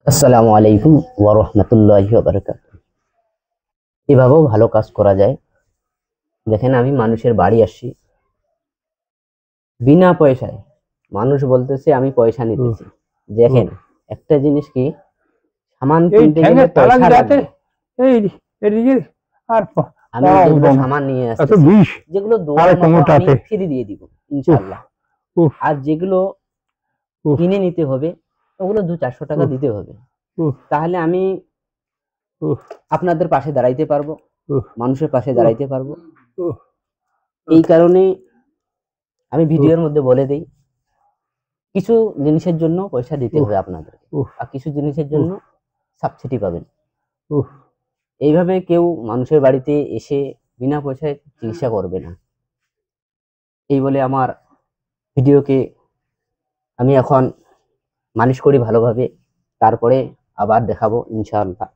আসসালামু আলাইকুম ওয়া রাহমাতুল্লাহি ওয়া বারাকাতুহু। এভাবেও ভালো কাজ করা যায়। দেখেন, আমি মানুষের বাড়ি আসছি বিনা পয়সায়। মানুষ বলতেছে আমি পয়সা উহ, নিতেছি। উহ। দেখেন, একটা জিনিস কি, সামান এই কিনতে গেলে ঠ্যাঙের তালা পয়সা দিতে লাগবে। এই এদিকে আর আমি পড়াবো যেগুলো না। সামান নিয়ে এত আসতেছি, বিষ যেগুলো আরে দোয়ার মতো আমি কোমরটাতে। ফ্রি দিয়ে দিব উফ ইনশাআল্লাহ। উফ আর যেগুলো উফ কিনে নিতে হবে, ওগুলো 200-400 টাকা উফ দিতে হবে। উফ তাহলে আমি উফ আপনাদের পাশে দাঁড়াইতে পারবো, উফ মানুষের পাশে উফ দাঁড়াইতে পারবো। উফ এই কারণে আমি উফ ভিডিওর মধ্যে বলে দেই, কিছু জিনিসের জন্য পয়সা দিতে উফ হবে আপনাদেরকে, উফ আর কিছু জিনিসের উফ জন্য সাবসিডি পাবেন। উফ এইভাবে কেউ মানুষের বাড়িতে এসে বিনা পয়সায় চিকিৎসা করবে না। এই বলে আমার ভিডিওকে আমি এখন মালিশ করি ভালোভাবে, তারপরে আবার দেখাবো ইনশাআল্লাহ।